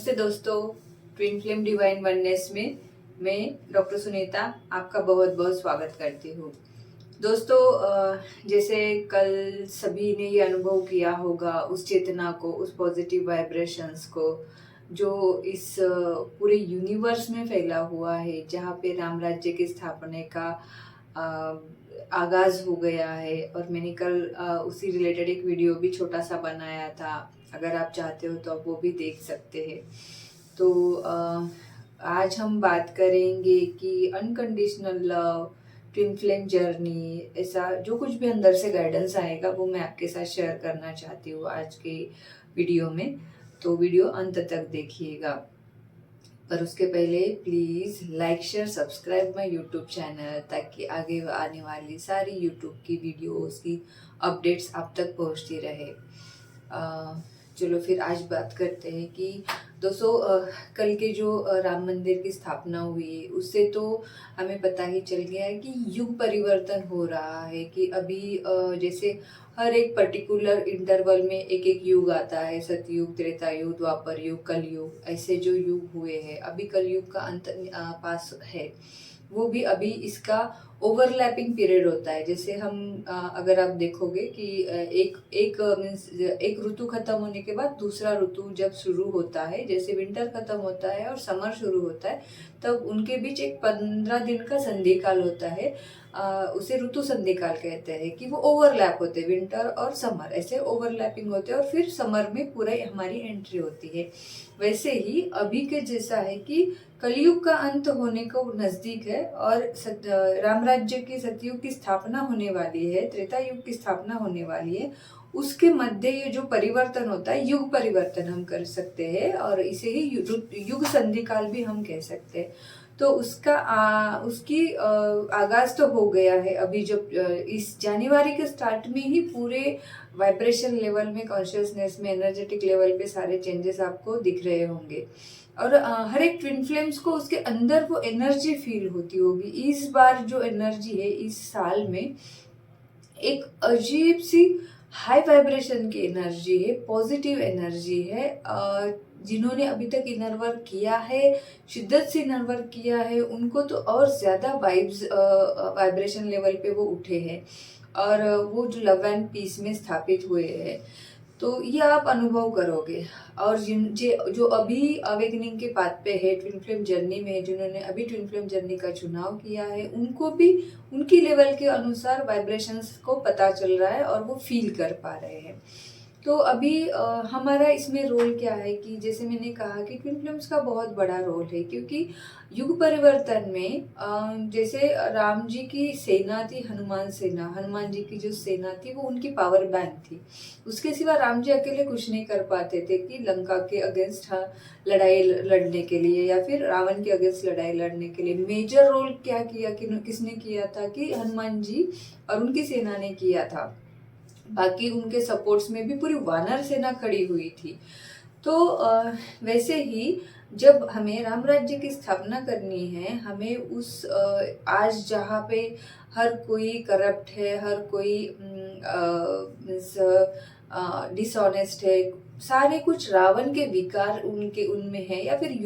नमस्ते दोस्तों, twin flame divine oneness में मैं डॉक्टर सुनीता आपका बहुत बहुत स्वागत करती हूँ। दोस्तों, जैसे कल सभी ने ये अनुभव किया होगा उस चेतना को, उस पॉजिटिव वाइब्रेशंस को जो इस पूरे यूनिवर्स में फैला हुआ है, जहाँ पे राम राज्य की स्थापना का आगाज हो गया है। और मैंने कल उसी रिलेटेड एक वीडियो भी छोटा सा बनाया था। अगर आप चाहते हो तो आप वो भी देख सकते हैं। तो आज हम बात करेंगे कि unconditional love, twin flame journey, ऐसा जो कुछ भी अंदर से गाइडेंस आएगा वो मैं आपके साथ शेयर करना चाहती हूँ आज के वीडियो में। तो वीडियो अंत तक देखिएगा। पर उसके पहले please like share subscribe my YouTube channel, ताकि आगे आने वाली सारी यूट्यूब की वीडियोस की अपडेट्स आप तक पहुंचती रहे। चलो फिर आज बात करते हैं कि दोस्तों, कल के जो राम मंदिर की स्थापना हुई उससे तो हमें पता ही चल गया है कि युग परिवर्तन हो रहा है। कि अभी जैसे हर एक पर्टिकुलर इंटरवल में एक एक युग आता है। सतयुग, त्रेता युग, द्वापर युग, कलयुग, ऐसे जो युग हुए हैं। अभी कलयुग का अंत पास है। वो भी अभी इसका ओवरलैपिंग पीरियड होता है। जैसे हम अगर आप देखोगे कि एक एक मीन्स एक ऋतु खत्म होने के बाद दूसरा ऋतु जब शुरू होता है, जैसे विंटर खत्म होता है और समर शुरू होता है, तब उनके बीच एक 15 दिन का संधि काल होता है। उसे ऋतु संधि काल कहते हैं। कि वो ओवरलैप होते हैं, विंटर और समर ऐसे ओवरलैपिंग होते हैं, और फिर समर में पूरा हमारी एंट्री होती है। वैसे ही अभी के जैसा है कि कलयुग का अंत होने को नजदीक है, और राम राज्य की सतयुग की स्थापना होने वाली है, त्रेता युग की स्थापना होने वाली है। उसके मध्य ये जो परिवर्तन होता है, युग परिवर्तन हम कर सकते हैं, और इसे ही युग संधि काल भी हम कह सकते हैं। तो उसकी आगाज तो हो गया है। अभी जब इस जनवरी के स्टार्ट में ही पूरे वाइब्रेशन लेवल में, कॉन्शियसनेस में, एनर्जेटिक लेवल पे सारे चेंजेस आपको दिख रहे होंगे। और हर एक ट्विन फ्लेम्स को उसके अंदर वो एनर्जी फील होती होगी। इस बार जो एनर्जी है इस साल में, एक अजीब सी हाई वाइब्रेशन की एनर्जी है, पॉजिटिव एनर्जी है। जिन्होंने अभी तक इनर वर्क किया है, शिद्दत से इनर वर्क किया है, उनको तो और ज़्यादा वाइब्रेशन लेवल पे वो उठे हैं, और वो जो लव एंड पीस में स्थापित हुए हैं। तो ये आप अनुभव करोगे। और जो अभी अवेकनिंग के पाथ पे है, ट्विन फ्लेम जर्नी में है, जिन्होंने अभी ट्विन फ्लेम जर्नी का चुनाव किया है, उनको भी उनकी लेवल के अनुसार वाइब्रेशंस को पता चल रहा है और वो फील कर पा रहे हैं। तो अभी हमारा इसमें रोल क्या है कि जैसे मैंने कहा कि ट्विन फ्लेम्स का बहुत बड़ा रोल है। क्योंकि युग परिवर्तन में जैसे राम जी की सेना थी, हनुमान सेना, हनुमान जी की जो सेना थी वो उनकी पावर बैंक थी। उसके सिवा राम जी अकेले कुछ नहीं कर पाते थे कि लंका के अगेंस्ट लड़ाई लड़ने के लिए, या फिर रावण के अगेंस्ट लड़ाई लड़ने के लिए मेजर रोल क्या किया, कि किसने किया था, कि हनुमान जी और उनकी सेना ने किया था। बाकी उनके सपोर्ट्स में भी पूरी वानर सेना खड़ी हुई थी। तो वैसे ही जब हमें राम राज्य की स्थापना करनी है, हमें उस आज जहाँ पे हर कोई करप्ट है, हर कोई डिसऑनेस्ट है, सारे कुछ रावण के विकार उनमें है, या फिर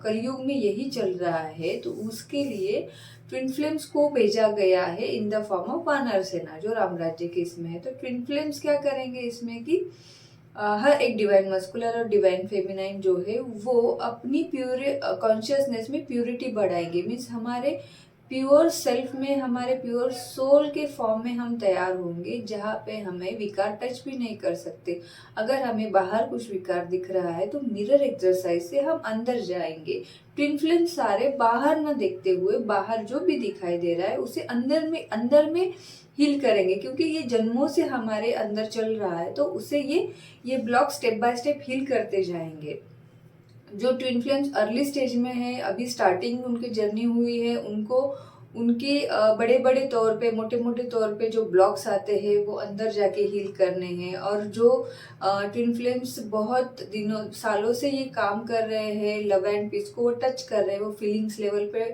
कलयुग में यही चल रहा है। तो उसके लिए ट्विन फ्लेम्स को भेजा गया है इन द फॉर्म ऑफ वानर सेना, जो राम राज्य के इसमें है। तो ट्विन फ्लेम्स क्या करेंगे इसमें कि हर एक डिवाइन मस्कुलर और डिवाइन फेमिनाइन जो है वो अपनी प्योर कॉन्शियसनेस में प्योरिटी बढ़ाएंगे। मीन्स हमारे प्योर सेल्फ में, हमारे प्योर सोल के फॉर्म में हम तैयार होंगे, जहाँ पे हमें विकार टच भी नहीं कर सकते। अगर हमें बाहर कुछ विकार दिख रहा है तो मिरर एक्सरसाइज से हम अंदर जाएंगे। ट्विन फ्लेम सारे बाहर न देखते हुए, बाहर जो भी दिखाई दे रहा है उसे अंदर में हील करेंगे। क्योंकि ये जन्मों से हमारे अंदर चल रहा है, तो उसे ये block step by step heal करते जाएंगे। जो ट्विन फ्लेम्स अर्ली स्टेज में है, अभी स्टार्टिंग उनकी जर्नी हुई है, उनको उनके बड़े बड़े तौर पे, मोटे मोटे तौर पे जो ब्लॉक्स आते हैं वो अंदर जाके हील करने हैं। और जो ट्विन फ्लेम्स बहुत दिनों सालों से ये काम कर रहे हैं, लव एंड पीस को वो टच कर रहे हैं, वो फीलिंग्स लेवल पे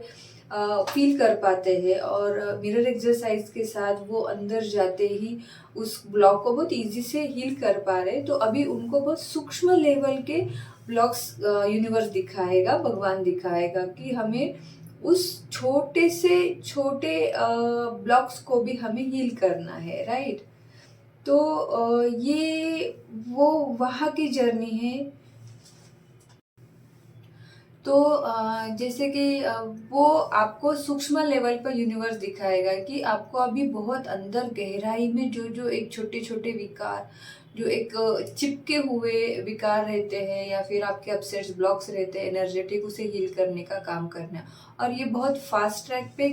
फील कर पाते हैं, और मिरर एक्सरसाइज के साथ वो अंदर जाते ही उस ब्लॉक को बहुत इजी से हील कर पा रहे हैं। तो अभी उनको बहुत सूक्ष्म लेवल के ब्लॉक्स यूनिवर्स दिखाएगा, भगवान दिखाएगा कि हमें उस छोटे से छोटे ब्लॉक्स को भी हमें हील करना है, राइट? तो ये वो वहाँ की जर्नी है। तो जैसे कि वो आपको सूक्ष्म लेवल पर यूनिवर्स दिखाएगा कि आपको अभी बहुत अंदर गहराई में जो जो एक छोटे छोटे विकार, जो एक चिपके हुए विकार रहते हैं या फिर आपके अपसेट्स ब्लॉक्स रहते हैं एनर्जेटिक, उसे हील करने का काम करना। और ये बहुत फास्ट ट्रैक पे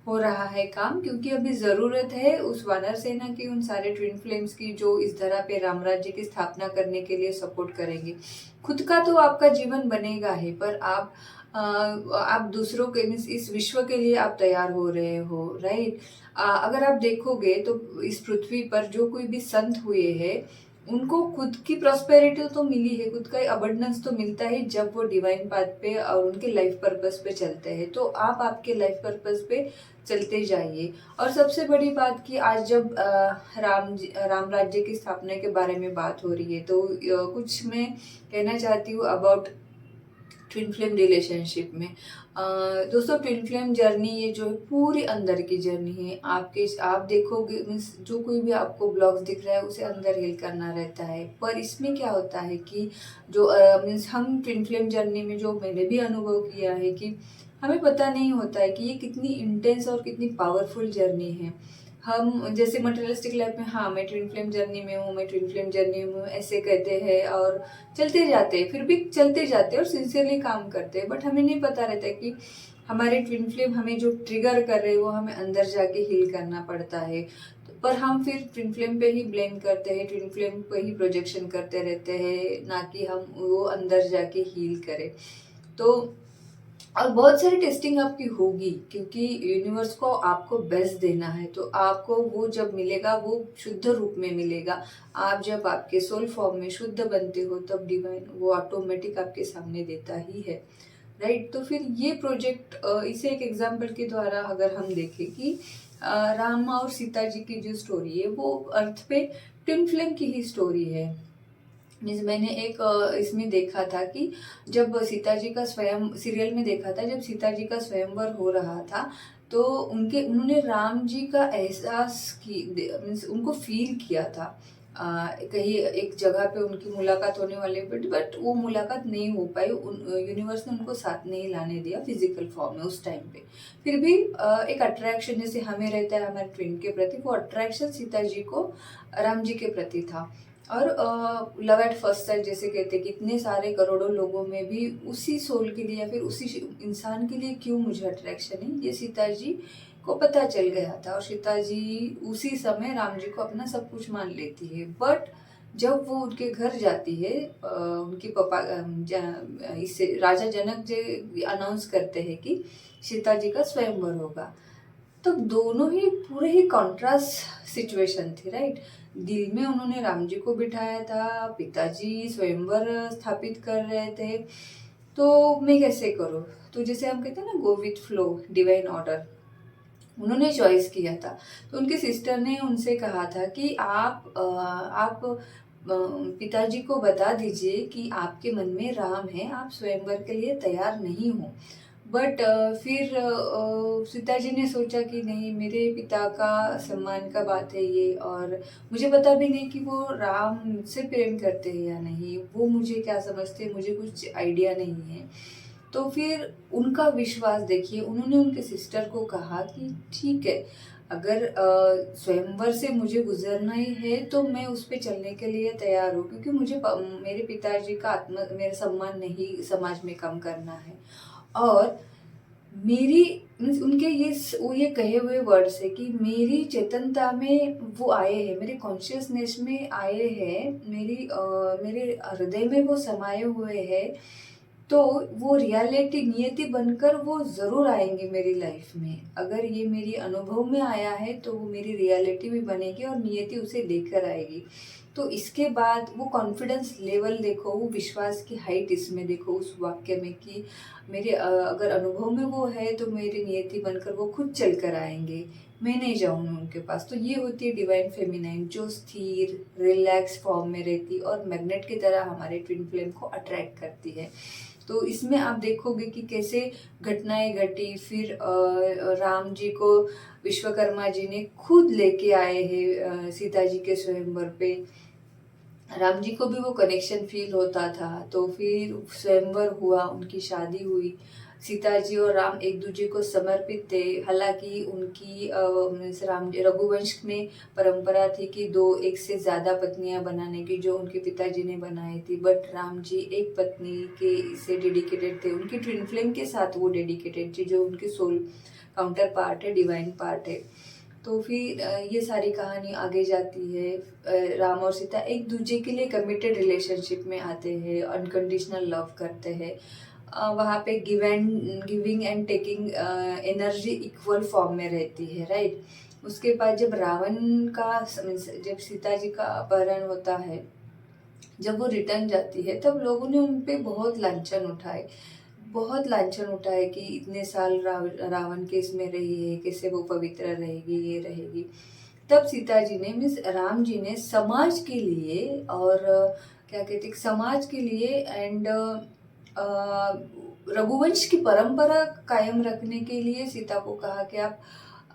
हो रहा है काम, क्योंकि अभी ज़रूरत है उस वानर सेना की, उन सारे ट्विन फ्लेम्स की जो इस धरा पे राम राज्य की स्थापना करने के लिए सपोर्ट करेंगे। खुद का तो आपका जीवन बनेगा ही, पर आप दूसरों के मीन्स इस विश्व के लिए आप तैयार हो रहे हो, राइट? अगर आप देखोगे तो इस पृथ्वी पर जो कोई भी संत हुए हैं, उनको खुद की प्रॉस्पेरिटी तो मिली है, खुद का अबंडेंस तो मिलता है जब वो डिवाइन पाथ पे और उनके लाइफ पर्पस पे चलते हैं। तो आप आपके लाइफ पर्पस पे चलते जाइए। और सबसे बड़ी बात कि आज जब राम राज्य की स्थापना के बारे में बात हो रही है, तो कुछ मैं कहना चाहती हूँ अबाउट ट्विन फ्लेम रिलेशनशिप में। दोस्तों, ट्विन फ्लेम जर्नी ये जो है पूरी अंदर की जर्नी है। आप देखोगे मीन्स जो कोई भी आपको ब्लॉग्स दिख रहा है उसे अंदर हील करना रहता है। पर इसमें क्या होता है कि जो मीन्स हम ट्विन फ्लेम जर्नी में जो मैंने भी अनुभव किया है कि हमें पता नहीं होता है कि ये कितनी इंटेंस और कितनी पावरफुल जर्नी है। हम जैसे मटेरियलिस्टिक लाइफ में, हाँ मैं ट्विन फ्लेम जर्नी में हूँ, मैं ट्विन फ्लेम जर्नी में हूँ, ऐसे कहते हैं और चलते जाते हैं, फिर भी चलते जाते हैं और सिंसियरली काम करते हैं। बट हमें नहीं पता रहता कि हमारे ट्विन फ्लेम हमें जो ट्रिगर कर रहे हैं वो हमें अंदर जाके हील करना पड़ता है। पर हम फिर ट्विन फ्लेम पे ही ब्लेम करते हैं, ट्विन फ्लेम पे ही प्रोजेक्शन करते रहते हैं, ना कि हम वो अंदर जाके हील करें। तो और बहुत सारी टेस्टिंग आपकी होगी, क्योंकि यूनिवर्स को आपको बेस्ट देना है। तो आपको वो जब मिलेगा वो शुद्ध रूप में मिलेगा। आप जब आपके सोल फॉर्म में शुद्ध बनते हो तब डिवाइन वो ऑटोमेटिक आपके सामने देता ही है, राइट? तो फिर ये प्रोजेक्ट इसे एक एग्जाम्पल के द्वारा अगर हम देखें कि राम और सीता जी की जो स्टोरी है वो अर्थ पे ट्विन फ्लेम की ही स्टोरी है। मीन्स मैंने एक इसमें देखा था कि जब सीता जी का स्वयं सीरियल में देखा था, जब सीता जी का स्वयंवर हो रहा था, तो उन्होंने राम जी का एहसास की मीन्स उनको फील किया था। कहीं एक जगह पे उनकी मुलाकात होने वाली, बट वो मुलाकात नहीं हो पाई। यूनिवर्स ने उनको साथ नहीं लाने दिया फिजिकल फॉर्म में उस टाइम पे। फिर भी एक अट्रैक्शन जैसे हमें रहता है हमारे ट्विन के प्रति, वो अट्रैक्शन सीता जी को राम जी के प्रति था। और लव एट फर्स्ट साइट जैसे कहते हैं कि इतने सारे करोड़ों लोगों में भी उसी सोल के लिए या फिर उसी इंसान के लिए क्यों मुझे अट्रैक्शन है, ये सीता जी को पता चल गया था। और सीता जी उसी समय राम जी को अपना सब कुछ मान लेती है। बट जब वो उनके घर जाती है, उनके पापा इससे राजा जनक जी अनाउंस करते हैं कि सीता जी का स्वयंवर होगा, तो दोनों ही पूरे ही कॉन्ट्रास्ट सिचुएशन थी, राइट? दिल में उन्होंने राम जी को बिठाया था, पिताजी स्वयंवर स्थापित कर रहे थे, तो मैं कैसे करूँ? तो जैसे हम कहते हैं ना, go with flow, divine order, उन्होंने चॉइस किया था। तो उनके सिस्टर ने उनसे कहा था कि आप पिताजी को बता दीजिए कि आपके मन में राम है, आप स्वयंवर के लिए तैयार नहीं हो। बट फिर सीता जी ने सोचा कि नहीं, मेरे पिता का सम्मान का बात है ये, और मुझे पता भी नहीं कि वो राम से प्रेम करते हैं या नहीं, वो मुझे क्या समझते हैं, मुझे कुछ आइडिया नहीं है। तो फिर उनका विश्वास देखिए, उन्होंने उनके सिस्टर को कहा कि ठीक है, अगर स्वयंवर से मुझे गुजरना ही है तो मैं उस पे चलने के लिए तैयार हूँ, क्योंकि मुझे मेरे पिताजी का मेरा सम्मान नहीं समाज में कम करना है। और मेरी मीन्स उनके वो ये कहे हुए वर्ड्स है कि मेरी चेतनता में वो आए हैं, मेरे कॉन्शियसनेस में आए हैं, मेरे हृदय में वो समाये हुए हैं। तो वो रियलिटी नियति बनकर वो ज़रूर आएंगे मेरी लाइफ में। अगर ये मेरी अनुभव में आया है तो वो मेरी रियलिटी भी बनेगी और नियति उसे लेकर आएगी। तो इसके बाद वो कॉन्फिडेंस लेवल देखो, वो विश्वास की हाइट इसमें देखो उस वाक्य में कि मेरे अगर अनुभव में वो है तो मेरी नियति बनकर वो खुद चल कर आएंगे, मैं नहीं जाऊँगी उनके पास। तो ये होती है डिवाइन फेमिनाइन, जो स्थिर रिलैक्स फॉर्म में रहती और मैग्नेट की तरह हमारे ट्विन फ्लेम को अट्रैक्ट करती है। तो इसमें आप देखोगे कि कैसे घटनाएं घटी। फिर राम जी को विश्वकर्मा जी ने खुद लेके आए हैं सीता जी के स्वयंवर पे। राम जी को भी वो कनेक्शन फील होता था। तो फिर स्वयंवर हुआ, उनकी शादी हुई। सीता जी और राम एक दूसरे को समर्पित थे। हालांकि उनकी राम जी रघुवंश में परंपरा थी कि दो एक से ज्यादा पत्नियां बनाने की, जो उनके पिताजी ने बनाई थी। बट राम जी एक पत्नी के से डेडिकेटेड थे, उनकी ट्विन फ्लेम के साथ वो डेडिकेटेड थी, जो उनकी सोल काउंटर पार्ट है, डिवाइन पार्ट है। तो फिर ये सारी कहानी आगे जाती है। राम और सीता एक दूसरे के लिए कमिटेड रिलेशनशिप में आते हैं, अनकंडीशनल लव करते हैं। वहाँ पे giving and taking energy equal form में रहती है, राइट। उसके बाद जब रावण का जब सीता जी का अपहरण होता है, जब वो रिटर्न जाती है, तब लोगों ने उन पे बहुत लांछन उठाए, बहुत लांछन उठाए कि इतने साल रावण के इसमें रही है, कैसे वो पवित्र रहेगी, ये रहेगी। तब सीता जी ने मीन्स राम जी ने समाज के लिए और क्या कहते हैं, समाज के लिए एंड रघुवंश की परंपरा कायम रखने के लिए सीता को कहा कि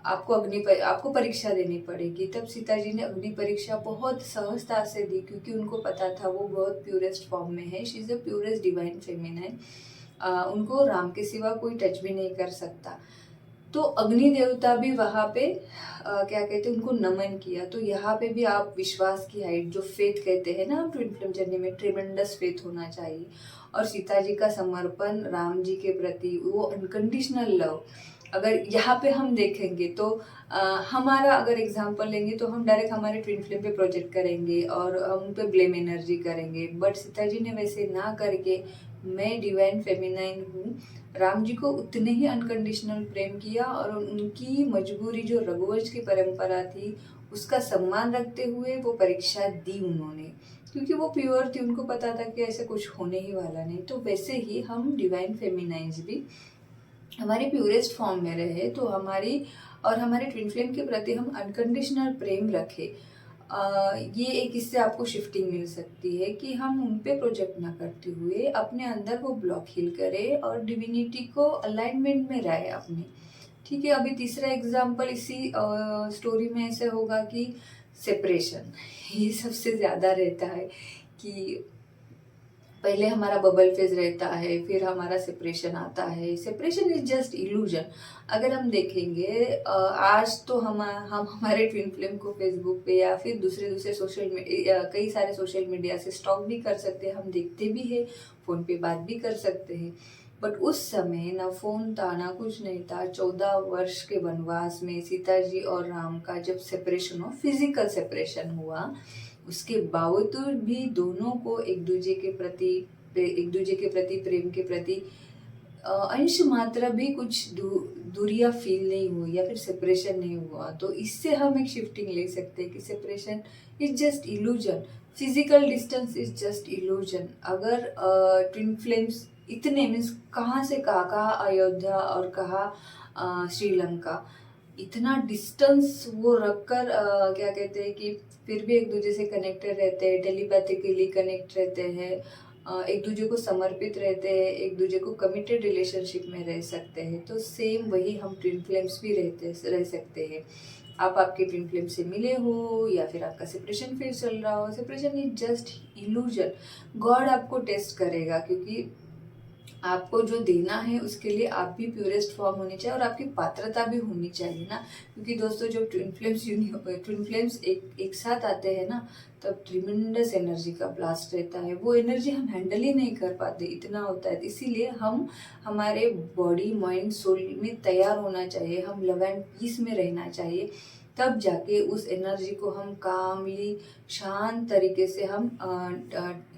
आपको परीक्षा देनी पड़ेगी। तब सीता जी ने अग्नि परीक्षा बहुत सहजता से दी, क्योंकि उनको पता था वो बहुत प्योरेस्ट फॉर्म में है। She is the purest divine feminine. उनको राम के सिवा कोई टच भी नहीं कर सकता। तो अग्नि देवता भी वहाँ पे क्या कहते हैं, उनको नमन किया। तो यहाँ पे भी आप विश्वास की हाइट, जो फेथ कहते हैं ना, ट्विन फ्लेम जर्नी में ट्रिमेंडस फेथ होना चाहिए। और सीता जी का समर्पण राम जी के प्रति, वो अनकंडीशनल लव। अगर यहाँ पे हम देखेंगे तो हमारा अगर एग्जाम्पल लेंगे तो हम डायरेक्ट हमारे ट्विन फ्लेम पे प्रोजेक्ट करेंगे और हम उन पे ब्लेम एनर्जी करेंगे। बट सीता जी ने वैसे ना करके, मैं डिवाइन फेमिनाइन हूँ, राम जी को उतने ही अनकंडीशनल प्रेम किया और उनकी मजबूरी, जो रघुवंश की परंपरा थी, उसका सम्मान रखते हुए वो परीक्षा दी उन्होंने, क्योंकि वो प्योर थी। उनको पता था कि ऐसे कुछ होने ही वाला नहीं। तो वैसे ही हम डिवाइन फेमिनाइन्स भी हमारे प्योरेस्ट फॉर्म में रहे, तो हमारे ट्विन फ्लेम के प्रति हम अनकंडीशनल प्रेम रखें। ये एक इससे आपको शिफ्टिंग मिल सकती है कि हम उन पे प्रोजेक्ट ना करते हुए अपने अंदर वो ब्लॉक हील करें और डिविनिटी को अलाइनमेंट में रहे अपने। ठीक है, अभी तीसरा एग्जाम्पल इसी स्टोरी में ऐसे होगा कि सेपरेशन। ये सबसे ज़्यादा रहता है कि पहले हमारा बबल फेज रहता है, फिर हमारा सेपरेशन आता है। Separation is just illusion. अगर हम देखेंगे आज तो हम हमारे ट्विन फ्लेम को फेसबुक पे या फिर दूसरे दूसरे सोशल मीडिया, कई सारे सोशल मीडिया से स्टॉक भी कर सकते हैं, हम देखते भी हैं, फ़ोन पे बात भी कर सकते हैं। बट उस समय ना फ़ोन था, ना कुछ नहीं था। 14 वर्ष के वनवास में सीता जी और राम का जब सेपरेशन हो, फिजिकल सेपरेशन हुआ, उसके बावजूद भी दोनों को एक दूसरे के प्रति प्रेम के प्रति अंश मात्रा भी कुछ दूरियां फील नहीं हुई या फिर सेपरेशन नहीं हुआ। तो इससे हम एक शिफ्टिंग ले सकते हैं कि separation is just illusion, physical distance is just illusion. अगर ट्विन फ्लेम्स इतने मीन्स कहाँ से कहाँ अयोध्या और कहाँ श्रीलंका, इतना डिस्टेंस वो रखकर क्या कहते हैं कि फिर भी एक दूसरे से कनेक्टेड रहते हैं, टेलीपैथिकली कनेक्ट रहते हैं, एक दूसरे को समर्पित रहते हैं, एक दूसरे को कमिटेड रिलेशनशिप में रह सकते हैं। तो सेम वही हम ट्विन फ्लेम्स भी रह सकते हैं। आप आपके ट्विन फ्लेम से मिले हो या फिर आपका सेपरेशन फेज चल रहा हो, separation is just illusion. God आपको टेस्ट करेगा, क्योंकि आपको जो देना है उसके लिए आप भी प्योरेस्ट फॉर्म होनी चाहिए और आपकी पात्रता भी होनी चाहिए ना। क्योंकि दोस्तों, जब ट्विन फ्लेम्स एक साथ आते हैं ना, तब ट्रिमेंडस एनर्जी का ब्लास्ट रहता है। वो एनर्जी हम हैंडल ही नहीं कर पाते, इतना होता है। इसीलिए हम हमारे बॉडी माइंड सोल में तैयार होना चाहिए, हम लव एंड पीस में रहना चाहिए। तब जाके उस एनर्जी को हम कामली शांत तरीके से हम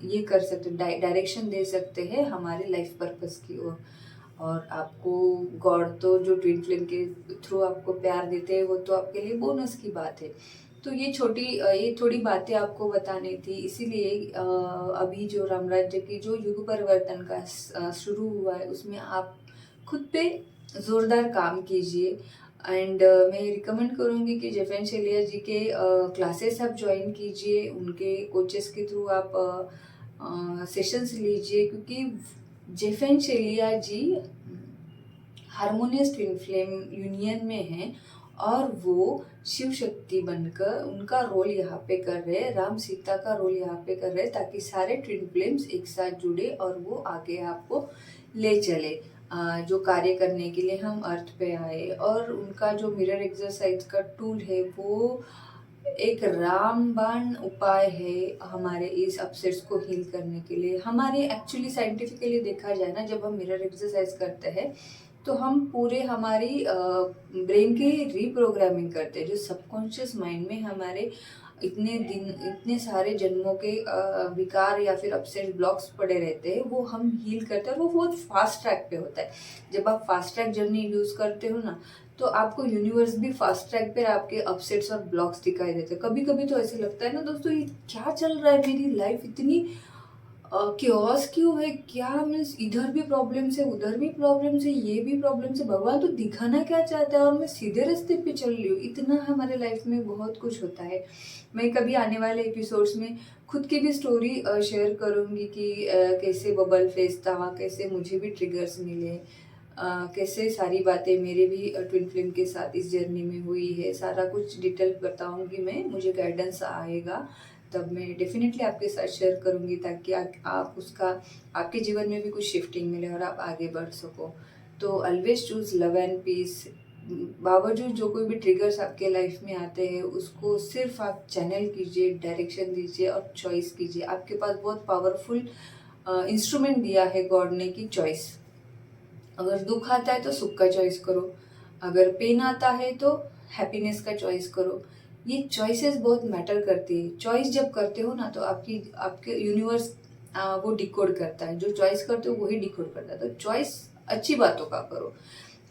ये कर सकते, डायरेक्शन दे सकते हैं हमारे लाइफ पर्पस की ओर। और आपको गॉड तो जो ट्विन फ्लेम के थ्रू आपको प्यार देते हैं, वो तो आपके लिए बोनस की बात है। तो ये थोड़ी बातें आपको बतानी थी, इसीलिए अभी जो रामराज्य की जो युग परिवर्तन का शुरू हुआ है उसमें आप खुद पे ज़ोरदार काम कीजिए। एंड मैं रिकमेंड करूँगी कि जेफेन शेलिया जी के क्लासेस आप ज्वाइन कीजिए, उनके कोचेस के थ्रू आप सेशंस लीजिए, क्योंकि जेफेन शेलिया जी हारमोनियस ट्विन फ्लेम यूनियन में हैं और वो शिव शक्ति बनकर उनका रोल यहाँ पे कर रहे हैं, राम सीता का रोल यहाँ पे कर रहे हैं, ताकि सारे ट्विन फ्लेम्स एक साथ जुड़े और वो आगे आपको ले चले। जो कार्य करने के लिए हम अर्थ पे आए, और उनका जो मिरर एक्सरसाइज का टूल है वो एक रामबाण उपाय है हमारे इस अपसेट्स को हील करने के लिए। हमारे एक्चुअली साइंटिफिकली देखा जाए ना, जब हम मिरर एक्सरसाइज करते हैं तो हम पूरे हमारी ब्रेन की रीप्रोग्रामिंग करते हैं। जो सबकॉन्शियस माइंड में हमारे इतने सारे जन्मों के विकार या फिर अपसेट ब्लॉक्स पड़े रहते हैं, वो हम हील करते हैं, और वो बहुत फास्ट ट्रैक पे होता है। जब आप फास्ट ट्रैक जर्नी यूज करते हो ना, तो आपको यूनिवर्स भी फास्ट ट्रैक पे आपके अपसेट्स और ब्लॉक्स दिखाई देते हैं। कभी कभी तो ऐसे लगता है ना दोस्तों, ये क्या चल रहा है, मेरी लाइफ इतनी क्योस क्यों है, क्या मीन्स इधर भी प्रॉब्लम्स है, उधर भी प्रॉब्लम्स है, ये भी प्रॉब्लम्स है, भगवान तो दिखाना क्या चाहता है और मैं सीधे रास्ते पे चल रही हूँ। इतना हमारे लाइफ में बहुत कुछ होता है। मैं कभी आने वाले एपिसोड्स में खुद की भी स्टोरी शेयर करूँगी कि कैसे बबल फेस था, कैसे मुझे भी ट्रिगर्स मिले, कैसे सारी बातें मेरे भी ट्विन फ्लेम के साथ इस जर्नी में हुई है। सारा कुछ डिटेल बताऊँगी मैं, मुझे गाइडेंस आएगा तब मैं डेफिनेटली आपके साथ शेयर करूँगी, ताकि आप उसका आपके जीवन में भी कुछ शिफ्टिंग मिले और आप आगे बढ़ सको। तो always choose love and peace. बावजूद जो कोई भी ट्रिगर्स आपके लाइफ में आते हैं, उसको सिर्फ आप चैनल कीजिए, डायरेक्शन दीजिए और चॉइस कीजिए। आपके पास बहुत पावरफुल इंस्ट्रूमेंट दिया है गॉड ने, की चॉइस। अगर दुख आता है तो सुख का चॉइस करो, अगर पेन आता है तो हैप्पीनेस का चॉइस करो। ये चॉइसेस बहुत मैटर करती है। चॉइस जब करते हो ना, तो आपके यूनिवर्स वो डिकोड करता है। जो चॉइस करते हो वही डिकोड करता है। तो चॉइस अच्छी बातों का करो।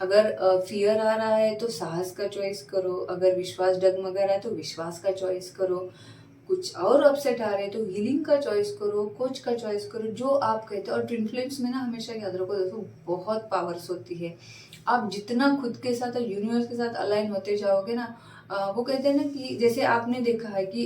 अगर फियर आ रहा है तो साहस का चॉइस करो, अगर विश्वास डगमगा रहा है तो विश्वास का चॉइस करो, कुछ और अपसेट आ रहे हैं तो हीलिंग का चॉइस करो, कोच का चॉइस करो, जो आप कहते हो। और ट्विन फ्लेम्स में ना हमेशा याद रखो दोस्तों, बहुत पावर्स होती है। आप जितना खुद के साथ और यूनिवर्स के साथ अलाइन होते जाओगे ना, वो कहते हैं ना कि जैसे आपने देखा है कि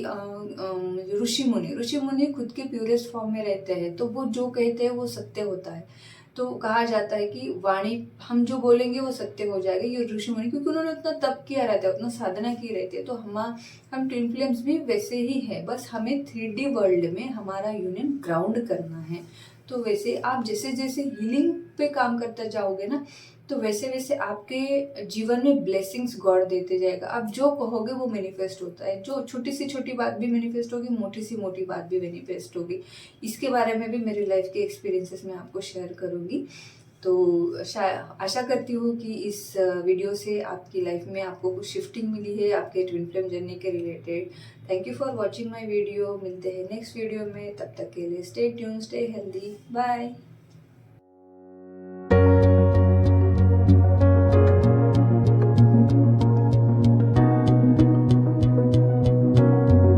ऋषि मुनि खुद के प्यूरेस्ट फॉर्म में रहते हैं, तो वो जो कहते हैं वो सत्य होता है। तो कहा जाता है कि वाणी हम जो बोलेंगे वो सत्य हो जाएगा। ये ऋषि मुनि, क्योंकि उन्होंने उतना तप किया रहता है, उतना साधना की रहती है। तो हम ट्विन फ्लेम्स भी वैसे ही है, बस हमें 3D वर्ल्ड में हमारा यूनियन ग्राउंड करना है। तो वैसे आप जैसे जैसे हीलिंग पे काम करते जाओगे ना, तो वैसे वैसे आपके जीवन में ब्लेसिंग्स गॉड देते जाएगा। आप जो कहोगे वो मैनिफेस्ट होता है। जो छोटी सी छोटी बात भी मैनिफेस्ट होगी, मोटी सी मोटी बात भी मैनिफेस्ट होगी। इसके बारे में भी मेरी लाइफ के एक्सपीरियंसेस मैं आपको शेयर करूँगी। तो आशा करती हूँ कि इस वीडियो से आपकी लाइफ में आपको कुछ शिफ्टिंग मिली है आपके ट्विन फ्लेम जर्नी के रिलेटेड। Thank you for watching my video. मिलते हैं नेक्स्ट वीडियो में, तब तक के लिए stay tune, stay healthy, bye.